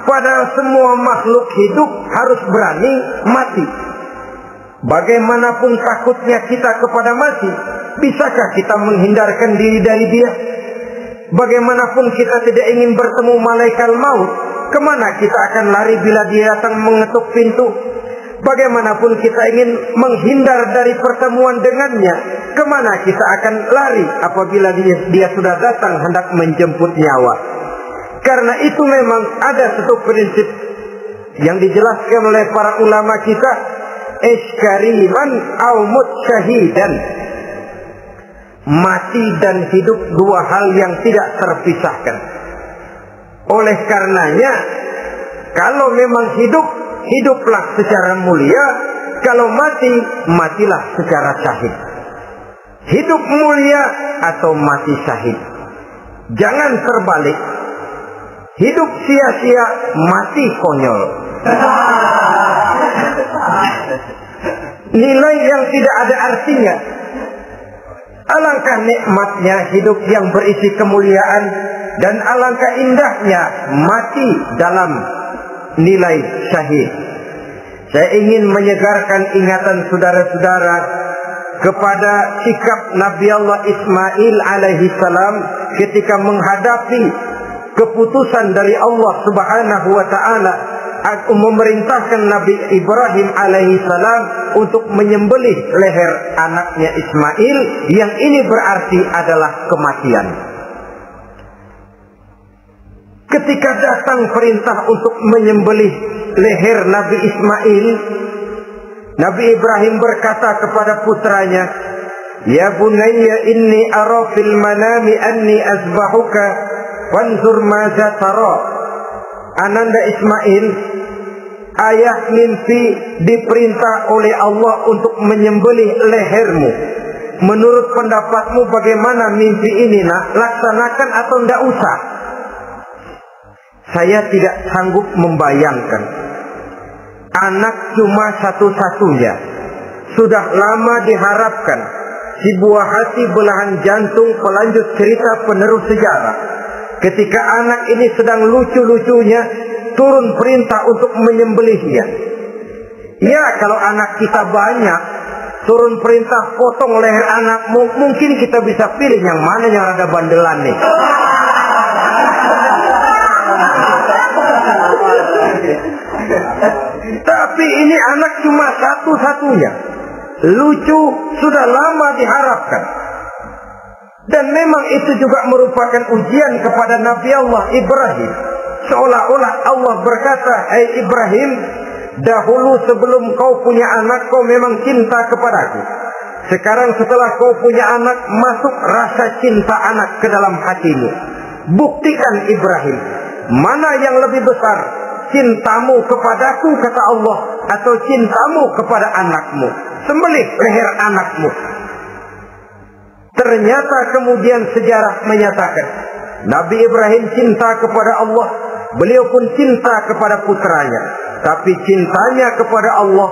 padahal semua makhluk hidup harus berani mati. Bagaimanapun takutnya kita kepada mati, bisakah kita menghindarkan diri dari dia? Bagaimanapun kita tidak ingin bertemu malaikat maut, kemana kita akan lari bila dia datang mengetuk pintu? Bagaimanapun kita ingin menghindar dari pertemuan dengannya, kemana kita akan lari apabila dia sudah datang hendak menjemput nyawa? Karena itu memang ada satu prinsip yang dijelaskan oleh para ulama kita, iskariman au mut syahidan. Mati dan hidup dua hal yang tidak terpisahkan. Oleh karenanya, kalau memang hidup, hiduplah secara mulia. Kalau mati, matilah secara syahid. Hidup mulia atau mati syahid. Jangan terbalik. Hidup sia-sia, mati konyol. Nilai yang tidak ada artinya. Alangkah nikmatnya hidup yang berisi kemuliaan Dan alangkah indahnya mati dalam nilai syahid. Saya ingin menyegarkan ingatan saudara-saudara kepada sikap Nabi Allah Ismail alaihi salam ketika menghadapi keputusan dari Allah Subhanahu wa taala memerintahkan Nabi Ibrahim alaihi salam untuk menyembelih leher anaknya Ismail, yang ini berarti adalah kematian. Ketika datang perintah untuk menyembelih leher Nabi Ismail, Nabi Ibrahim berkata kepada putranya, "Ya bunayya inni ara fil manami anni azbahuka fanzur maza tara." Ananda Ismail, ayah mimpi diperintah oleh Allah untuk menyembelih lehermu. Menurut pendapatmu bagaimana mimpi ini, nak? Laksanakan atau tidak usah? Saya tidak sanggup membayangkan. Anak cuma satu-satunya. Sudah lama diharapkan. Si buah hati belahan jantung pelanjut cerita penerus sejarah. Ketika anak ini sedang lucu-lucunya, turun perintah untuk menyembelihnya. Ya, kalau anak kita banyak, turun perintah potong leher anakmu, mungkin kita bisa pilih yang mana yang ada bandelan nih. Tapi ini anak cuma satu-satunya. Lucu, sudah lama diharapkan. Dan memang itu juga merupakan ujian kepada Nabi Allah Ibrahim. Seolah-olah Allah berkata, "Hai Ibrahim, dahulu sebelum kau punya anak, kau memang cinta kepadaku. Sekarang setelah kau punya anak, masuk rasa cinta anak ke dalam hatimu. Buktikan Ibrahim, mana yang lebih besar, cintamu kepadaku, kata Allah, atau cintamu kepada anakmu. Sembelih leher anakmu." Ternyata kemudian sejarah menyatakan Nabi Ibrahim cinta kepada Allah, beliau pun cinta kepada putranya. Tapi cintanya kepada Allah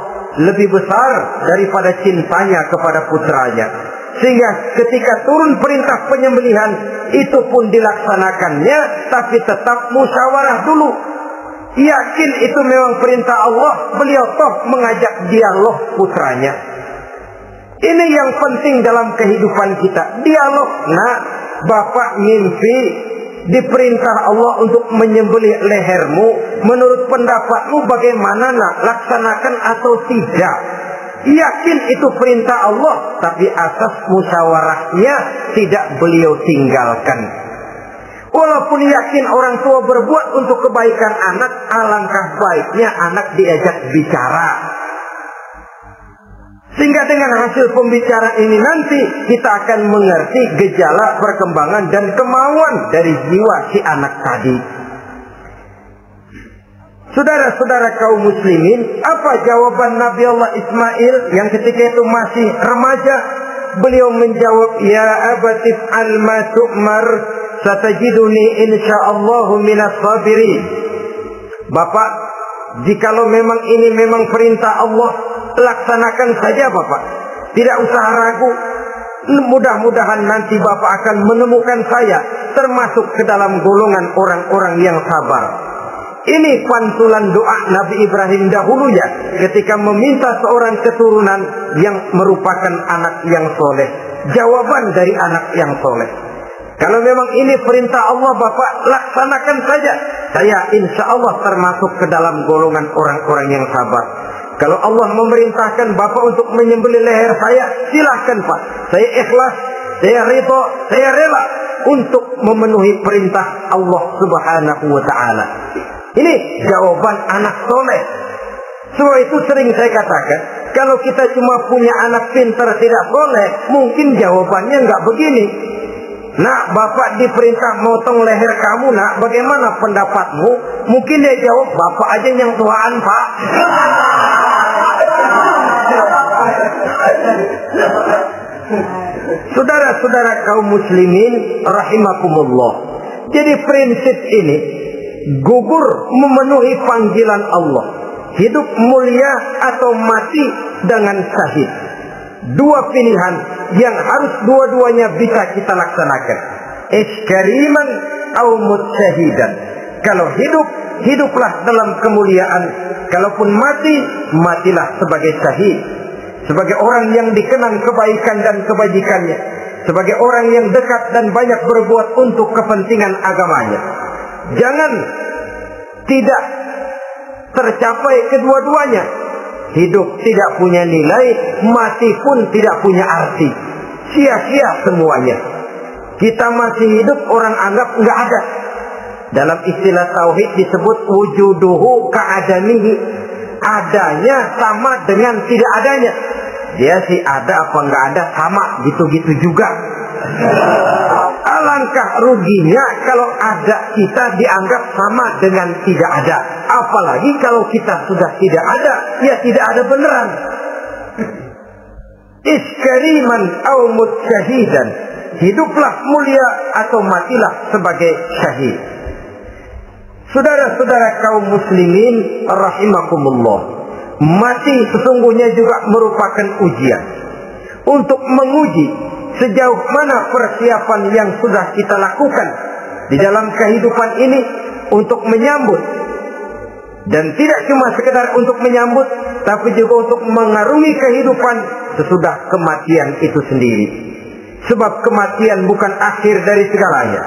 lebih besar daripada cintanya kepada putranya. Sehingga ketika turun perintah penyembelihan, itu pun dilaksanakannya, tapi tetap musyawarah dulu. Yakin itu memang perintah Allah, beliau toh mengajak dialog putranya. Ini yang penting dalam kehidupan kita, dialog. Nah, bapak mimpi diperintah Allah untuk menyembelih lehermu. Menurut pendapatmu bagaimana, nak? Laksanakan atau tidak? Yakin itu perintah Allah, tapi asas musyawarahnya tidak beliau tinggalkan. Walaupun yakin orang tua berbuat untuk kebaikan anak, alangkah baiknya anak diajak bicara. Sehingga dengan hasil pembicaraan ini nanti kita akan mengerti gejala perkembangan dan kemauan dari jiwa si anak tadi. Saudara-saudara kaum muslimin, apa jawaban Nabi Allah Ismail yang ketika itu masih remaja? Beliau menjawab, "Ya abatif al-ma tu'mar, satajiduni insyaallahu minas sabirin." Bapak, jikalau memang ini memang perintah Allah, laksanakan saja Bapak. Tidak usah ragu. Mudah-mudahan nanti Bapak akan menemukan saya termasuk ke dalam golongan orang-orang yang sabar. Ini pantulan doa Nabi Ibrahim dahulunya ketika meminta seorang keturunan yang merupakan anak yang soleh. Jawaban dari anak yang soleh. Kalau memang ini perintah Allah, Bapak laksanakan saja. Saya insya Allah termasuk ke dalam golongan orang-orang yang sabar. Kalau Allah memerintahkan Bapak untuk menyembelih leher saya, silahkan Pak. Saya ikhlas, saya ridho, saya rela untuk memenuhi perintah Allah Subhanahu wa ta'ala. Ini jawaban anak soleh. Sebab itu sering saya katakan, kalau kita cuma punya anak pintar tidak soleh, mungkin jawabannya nggak begini. "Nak, Bapak diperintah motong leher kamu, nak. Bagaimana pendapatmu?" Mungkin dia jawab, "Bapak aja yang tuaan, Pak." Saudara-saudara kaum muslimin rahimakumullah. Jadi prinsip ini gugur memenuhi panggilan Allah. Hidup mulia atau mati dengan syahid. Dua pilihan yang harus dua-duanya bisa kita laksanakan. Iskariman au mut syahidan. Kalau hidup, hiduplah dalam kemuliaan. Kalaupun mati, matilah sebagai syahid, sebagai orang yang dikenang kebaikan dan kebajikannya, sebagai orang yang dekat dan banyak berbuat untuk kepentingan agamanya. Jangan tidak tercapai kedua-duanya. Hidup tidak punya nilai, mati pun tidak punya arti. Sia-sia semuanya. Kita masih hidup, orang anggap nggak ada. Dalam istilah tauhid disebut wujuduhu ka'adamihi. Adanya sama dengan tidak adanya. Dia sih ada apa nggak ada sama, gitu-gitu juga. Alangkah ruginya kalau ada kita dianggap sama dengan tidak ada. Apalagi kalau kita sudah tidak ada, ya tidak ada beneran. Iskariman au mutsyahidan. Hiduplah mulia atau matilah sebagai syahid. Saudara-saudara kaum muslimin rahimakumullah, mati sesungguhnya juga merupakan ujian untuk menguji sejauh mana persiapan yang sudah kita lakukan di dalam kehidupan ini untuk menyambut, dan tidak cuma sekedar untuk menyambut, tapi juga untuk mengarungi kehidupan sesudah kematian itu sendiri. Sebab kematian bukan akhir dari segalanya.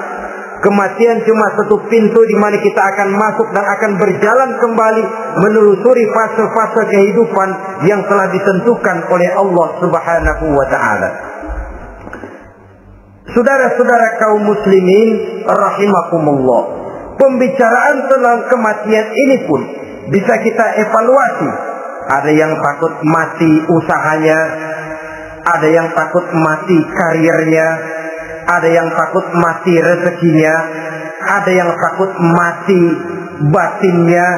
Kematian cuma satu pintu di mana kita akan masuk dan akan berjalan kembali menelusuri fase-fase kehidupan yang telah ditentukan oleh Allah Subhanahu wa taala. Saudara-saudara kaum muslimin rahimakumullah, pembicaraan tentang kematian ini pun bisa kita evaluasi. Ada yang takut mati usahanya, ada yang takut mati karirnya, ada yang takut mati rezekinya, ada yang takut mati batinnya,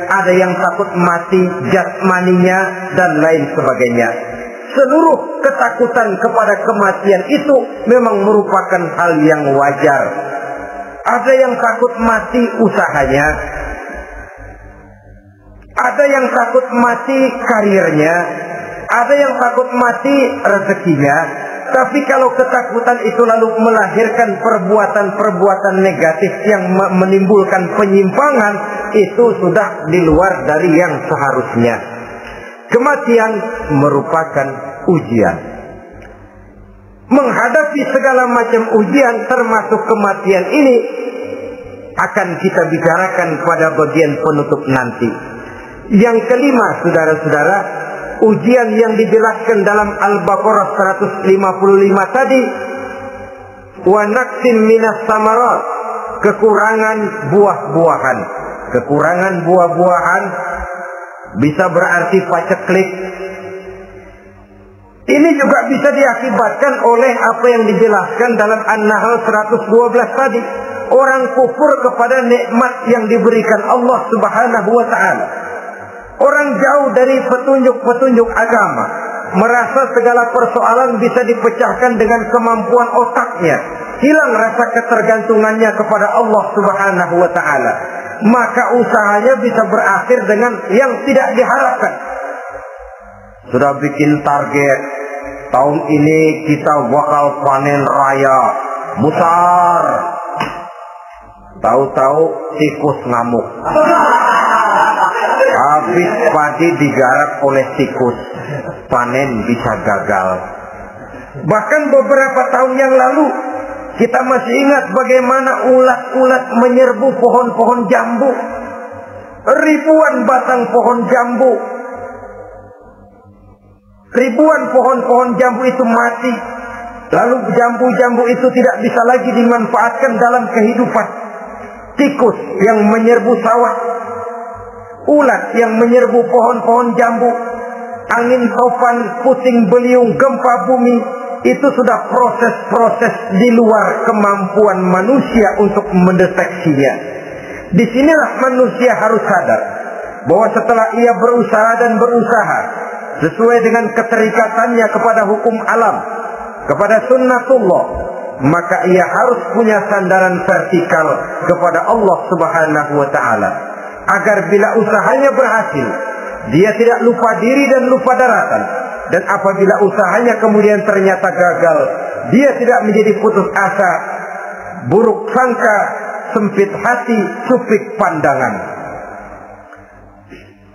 ada yang takut mati jasmaninya, dan lain sebagainya. Seluruh ketakutan kepada kematian itu memang merupakan hal yang wajar. Ada yang takut mati usahanya, ada yang takut mati karirnya, ada yang takut mati rezekinya. Tapi kalau ketakutan itu lalu melahirkan perbuatan-perbuatan negatif yang menimbulkan penyimpangan, itu sudah di luar dari yang seharusnya. Kematian merupakan ujian. Menghadapi segala macam ujian termasuk kematian ini akan kita bicarakan pada bagian penutup nanti. Yang kelima, saudara-saudara, ujian yang dijelaskan dalam Al-Baqarah 155 tadi, wa naqsin minas samarat, kekurangan buah-buahan. Kekurangan buah-buahan bisa berarti paceklik. Ini juga bisa diakibatkan oleh apa yang dijelaskan dalam An-Nahl 112 tadi. Orang kufur kepada nikmat yang diberikan Allah Subhanahu wa taala. Orang jauh dari petunjuk-petunjuk agama, merasa segala persoalan bisa dipecahkan dengan kemampuan otaknya. Hilang rasa ketergantungannya kepada Allah Subhanahu wa taala. Maka usahanya bisa berakhir dengan yang tidak diharapkan. Sudah bikin target, tahun ini kita bakal panen raya besar. Tahu-tahu tikus ngamuk. Habis padi digarap oleh tikus, panen bisa gagal. Bahkan beberapa tahun yang lalu kita masih ingat bagaimana ulat-ulat menyerbu pohon-pohon jambu. Ribuan batang pohon jambu, ribuan pohon-pohon jambu itu mati. Lalu jambu-jambu itu tidak bisa lagi dimanfaatkan dalam kehidupan. Tikus yang menyerbu sawah, ulat yang menyerbu pohon-pohon jambu, angin topan, puting beliung, gempa bumi, itu sudah proses-proses di luar kemampuan manusia untuk mendeteksinya. Disinilah manusia harus sadar bahwa setelah ia berusaha dan berusaha sesuai dengan keterikatannya kepada hukum alam, kepada sunnatullah, maka ia harus punya sandaran vertikal kepada Allah Subhanahu wa taala. Agar bila usahanya berhasil, dia tidak lupa diri dan lupa daratan. Dan apabila usahanya kemudian ternyata gagal, dia tidak menjadi putus asa, buruk sangka, sempit hati, sempit pandangan.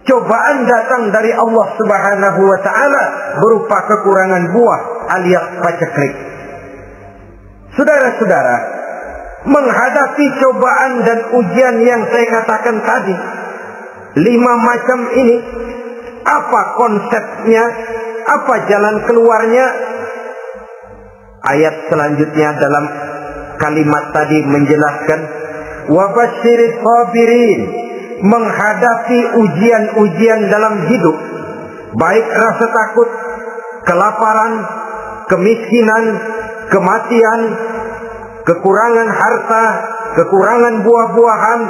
Cobaan datang dari Allah Subhanahu wa Ta'ala berupa kekurangan buah alias paceklik. Saudara-saudara, menghadapi cobaan dan ujian yang saya katakan tadi, 5 macam ini, apa konsepnya, apa jalan keluarnya? Ayat selanjutnya dalam kalimat tadi menjelaskan, wabasyiris sabirin, menghadapi ujian-ujian dalam hidup, baik rasa takut, kelaparan, kemiskinan, kematian, kekurangan harta, kekurangan buah-buahan.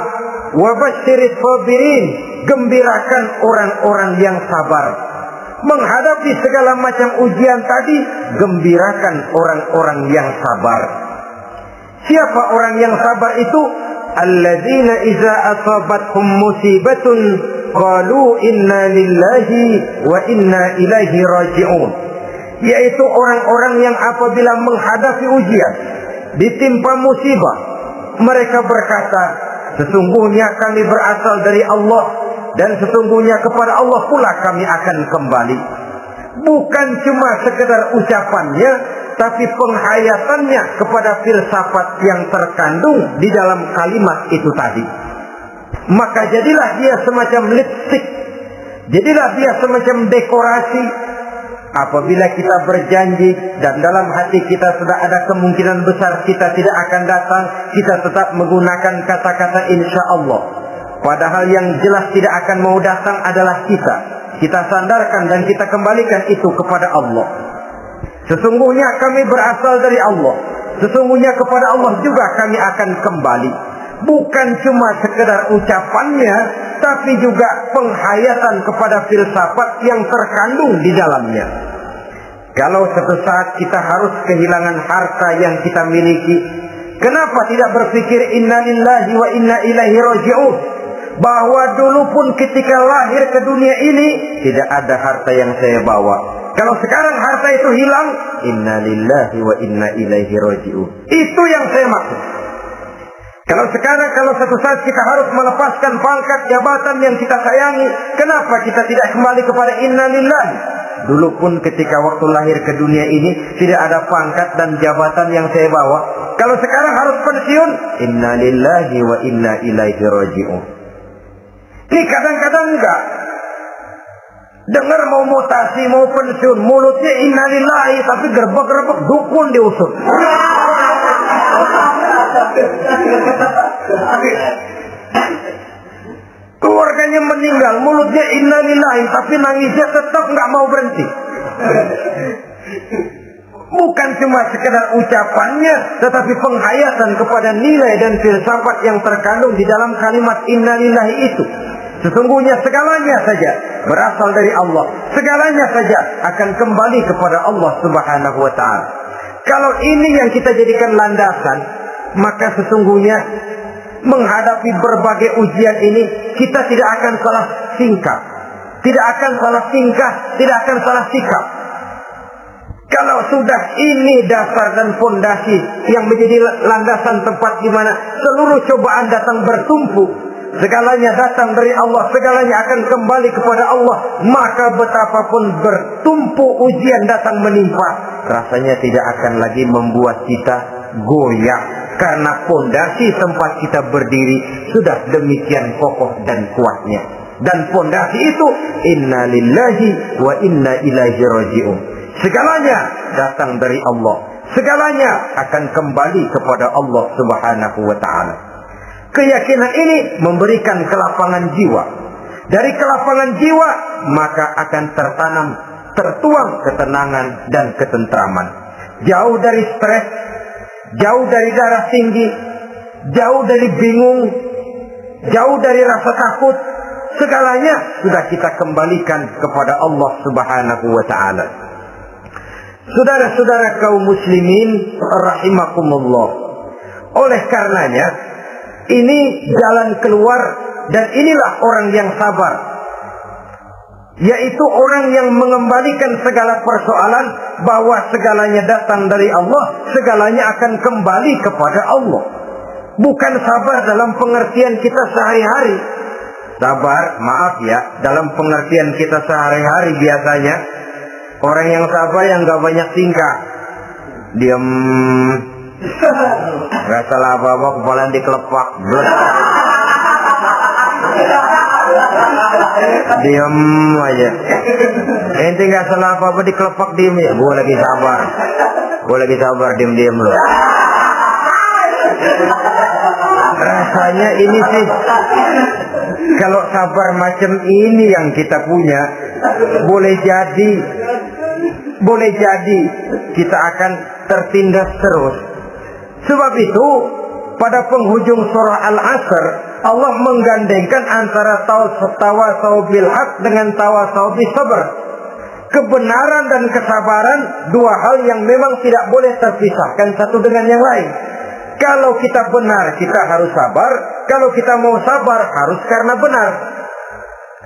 Wabasyiris sabirin, gembirakan orang-orang yang sabar. Menghadapi segala macam ujian tadi, gembirakan orang-orang yang sabar. Siapa orang yang sabar itu? Alladzina iza asabathum musibatun qalu inna lillahi wa inna ilaihi raji'un. Yaitu orang-orang yang apabila menghadapi ujian, ditimpa musibah, mereka berkata, sesungguhnya kami berasal dari Allah dan sesungguhnya kepada Allah pula kami akan kembali. Bukan cuma sekedar ucapannya, tapi penghayatannya kepada filsafat yang terkandung di dalam kalimat itu tadi. Maka jadilah dia semacam lipstick, jadilah dia semacam dekorasi. Apabila kita berjanji dan dalam hati kita sudah ada kemungkinan besar kita tidak akan datang, kita tetap menggunakan kata-kata insya Allah. Padahal yang jelas tidak akan mau datang adalah kita. Kita sandarkan dan kita kembalikan itu kepada Allah. Sesungguhnya kami berasal dari Allah. Sesungguhnya kepada Allah juga kami akan kembali. Bukan cuma sekedar ucapannya, tapi juga penghayatan kepada filsafat yang terkandung di dalamnya. Kalau suatu saat kita harus kehilangan harta yang kita miliki, kenapa tidak berpikir inna lillahi wa inna ilaihi raji'un? Bahwa dulu pun ketika lahir ke dunia ini tidak ada harta yang saya bawa. Kalau sekarang harta itu hilang, inna lillahi wa inna ilaihi raji'un. Itu yang saya maksud. Kalau sekarang, kalau satu saat kita harus melepaskan pangkat jabatan yang kita sayangi, kenapa kita tidak kembali kepada inna lillahi? Dulu pun ketika waktu lahir ke dunia ini tidak ada pangkat dan jabatan yang saya bawa. Kalau sekarang harus pensiun, inna lillahi wa inna ilaihi raji'un. Ini kadang-kadang enggak. Dengar mau mutasi, mau pensiun, mulutnya inna lillahi, tapi gerbek-gerbek dukun diusut. Keluarganya meninggal, mulutnya inna lillahi, tapi nangisnya tetap nggak mau berhenti. Bukan cuma sekedar ucapannya, tetapi penghayatan kepada nilai dan filsafat yang terkandung di dalam kalimat inna lillahi itu. Sesungguhnya segalanya saja berasal dari Allah. Segalanya saja akan kembali kepada Allah Subhanahu wa Ta'ala. Kalau ini yang kita jadikan landasan, maka sesungguhnya menghadapi berbagai ujian ini kita tidak akan salah tingkah, tidak akan salah tingkah, tidak akan salah sikap. Kalau sudah ini dasar dan fondasi yang menjadi landasan tempat di mana seluruh cobaan datang bertumpuk, segalanya datang dari Allah, segalanya akan kembali kepada Allah, maka betapapun bertumpu ujian datang menimpa, rasanya tidak akan lagi membuat kita goyah, karena fondasi tempat kita berdiri sudah demikian kokoh dan kuatnya. Dan fondasi itu inna lillahi wa inna ilaihi raji'un. Segalanya datang dari Allah, segalanya akan kembali kepada Allah Subhanahu wa Ta'ala. Keyakinan ini memberikan kelapangan jiwa. Dari kelapangan jiwa maka akan tertuang ketenangan dan ketentraman. Jauh dari stres, jauh dari darah tinggi, jauh dari bingung, jauh dari rasa takut. Segalanya sudah kita kembalikan kepada Allah Subhanahu wa Ta'ala. Saudara-saudara kaum muslimin rahimakumullah. Oleh karenanya ini jalan keluar, dan inilah orang yang sabar, yaitu orang yang mengembalikan segala persoalan bahwa segalanya datang dari Allah, segalanya akan kembali kepada Allah. Bukan sabar dalam pengertian kita sehari-hari. Sabar, maaf ya, dalam pengertian kita sehari-hari biasanya orang yang sabar yang gak banyak tingkah. Diam, gak salah apa-apa, kepala dikelepak. Diam aja. Ente gak salah apa-apa dikelepak, diem ya. Gue lagi sabar, diem loh. Rasanya ini sih, kalau sabar macam ini yang kita punya, boleh jadi kita akan tertindas terus. Sebab itu pada penghujung surah Al-Asr, Allah menggandengkan antara tawasau bil haq dengan tawasau bis sabr. Kebenaran dan kesabaran, dua hal yang memang tidak boleh terpisahkan satu dengan yang lain. Kalau kita benar, kita harus sabar. Kalau kita mau sabar, harus karena benar.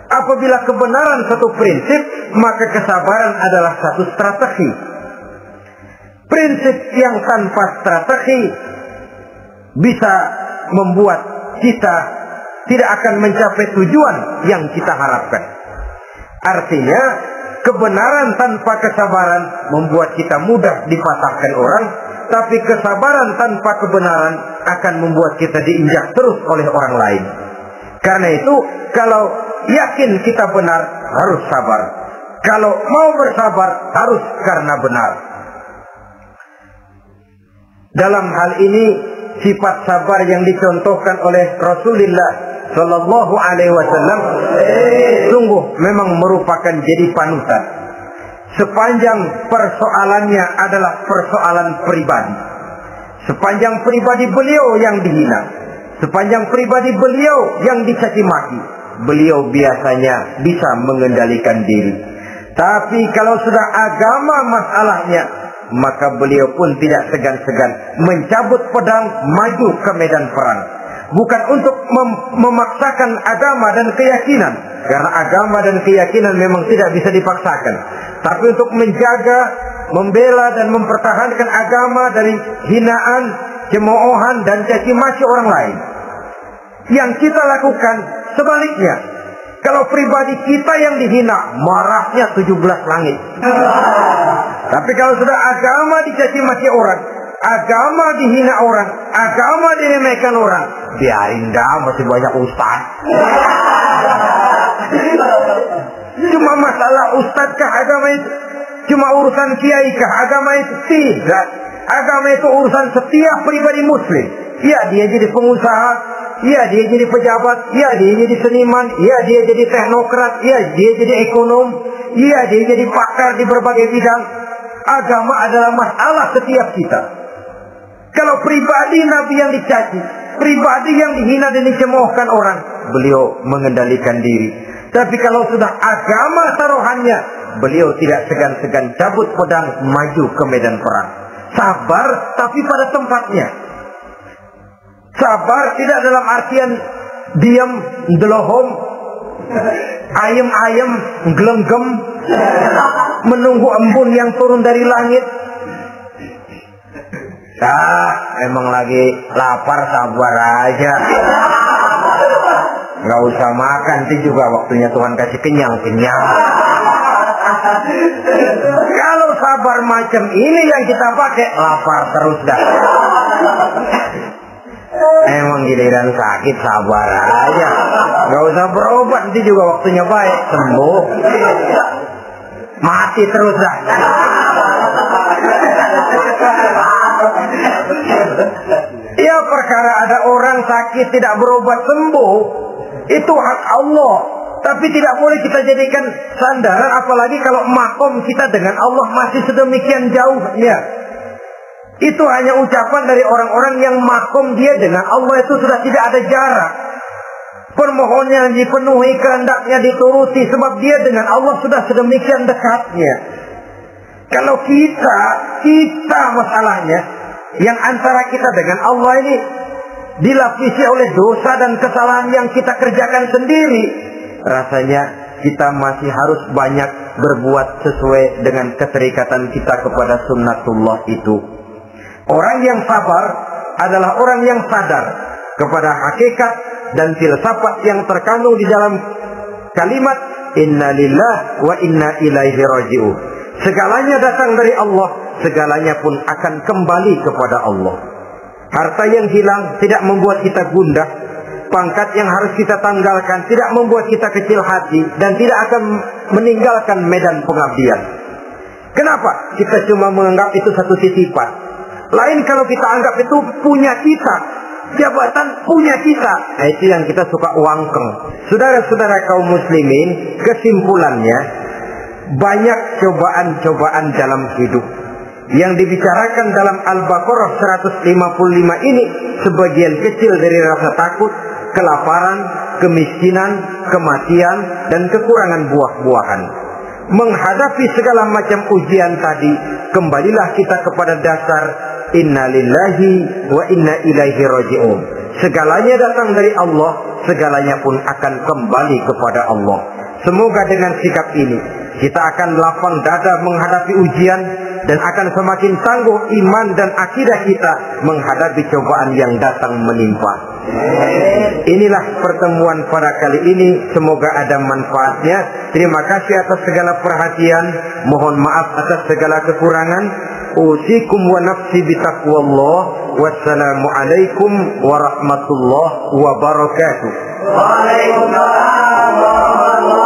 Apabila kebenaran satu prinsip, maka kesabaran adalah satu strategi. Prinsip yang tanpa strategi bisa membuat kita tidak akan mencapai tujuan yang kita harapkan. Artinya, kebenaran tanpa kesabaran membuat kita mudah dipatahkan orang, tapi kesabaran tanpa kebenaran akan membuat kita diinjak terus oleh orang lain. Karena itu, kalau yakin kita benar, harus sabar. Kalau mau bersabar, harus karena benar. Dalam hal ini, sifat sabar yang dicontohkan oleh Rasulullah Sallallahu Alaihi Wasallam sungguh memang merupakan jadi panutan. Sepanjang persoalannya adalah persoalan pribadi. Sepanjang pribadi beliau yang dihina, sepanjang pribadi beliau yang dicaci maki, beliau biasanya bisa mengendalikan diri. Tapi kalau sudah agama masalahnya, maka beliau pun tidak segan-segan mencabut pedang, maju ke medan perang. Bukan untuk memaksakan agama dan keyakinan, karena agama dan keyakinan memang tidak bisa dipaksakan, tapi untuk menjaga, membela dan mempertahankan agama dari hinaan, cemoohan dan caci maki orang lain. Yang kita lakukan sebaliknya. Kalau pribadi kita yang dihina, marahnya 17 langit. Tapi kalau sudah agama dicaci maki orang, agama dihina orang, agama diremehkan orang, biarin dah, masih banyak ustaz. Cuma masalah ustaz kah agama itu? Cuma urusan kiai kah agama itu? Tidak. Agama itu urusan setiap pribadi muslim. Ya, dia jadi pengusaha, ya dia jadi pejabat, ya dia jadi seniman, ya dia jadi teknokrat, ya dia jadi ekonom, ya dia jadi pakar di berbagai bidang. Agama adalah masalah setiap kita. Kalau pribadi Nabi yang dicaci, pribadi yang dihina dan dicemoohkan orang, beliau mengendalikan diri. Tapi kalau sudah agama taruhannya, beliau tidak segan-segan cabut pedang, maju ke medan perang. Sabar tapi pada tempatnya. Sabar tidak dalam artian diam, delohom, ayem-ayem, gelenggem, menunggu embun yang turun dari langit. Emang lagi lapar, sabar aja. Nggak usah makan, nanti juga waktunya Tuhan kasih kenyang-kenyang. Kalau sabar macam ini yang kita pakai, lapar terus dah. Emang giliran sakit, sabar aja. Nggak usah berobat, nanti juga waktunya baik, sembuh. Mati terus dah. Ya, perkara ada orang sakit tidak berobat sembuh, itu hak Allah. Tapi tidak boleh kita jadikan sandaran, apalagi kalau makom kita dengan Allah masih sedemikian jauhnya. Itu hanya ucapan dari orang-orang yang makom dia dengan Allah itu sudah tidak ada jarak. Permohonannya dipenuhi, kehendaknya dituruti, sebab dia dengan Allah sudah sedemikian dekatnya. Kalau kita masalahnya, yang antara kita dengan Allah ini dilapisi oleh dosa dan kesalahan yang kita kerjakan sendiri, rasanya kita masih harus banyak berbuat sesuai dengan keterikatan kita kepada sunnatullah itu. Orang yang sabar adalah orang yang sadar kepada hakikat dan filsafat yang terkandung di dalam kalimat inna lillah wa inna ilaihi raji'un. Segalanya datang dari Allah, segalanya pun akan kembali kepada Allah. Harta yang hilang tidak membuat kita gundah, pangkat yang harus kita tanggalkan tidak membuat kita kecil hati, dan tidak akan meninggalkan medan pengabdian. Kenapa? Kita cuma menganggap itu satu titipan. Lain kalau kita anggap itu punya kita, jabatan punya kita. Nah, itu yang kita suka wangkeng. Saudara-saudara kaum muslimin, kesimpulannya banyak cobaan-cobaan dalam hidup. Yang dibicarakan dalam Al-Baqarah 155 ini sebagian kecil dari rasa takut, kelaparan, kemiskinan, kematian, dan kekurangan buah-buahan. Menghadapi segala macam ujian tadi, kembalilah kita kepada dasar inna lillahi wa inna ilaihi raji'un. Segalanya datang dari Allah, segalanya pun akan kembali kepada Allah. Semoga dengan sikap ini kita akan lapang dada menghadapi ujian, dan akan semakin tangguh iman dan akidah kita menghadapi cobaan yang datang menimpa. Inilah pertemuan pada kali ini, semoga ada manfaatnya. Terima kasih atas segala perhatian, mohon maaf atas segala kekurangan. Usikum wa nafsi bitaqwallah. Wassalamualaikum warahmatullahi wabarakatuh. Waalaikumsalam warahmatullahi wabarakatuh.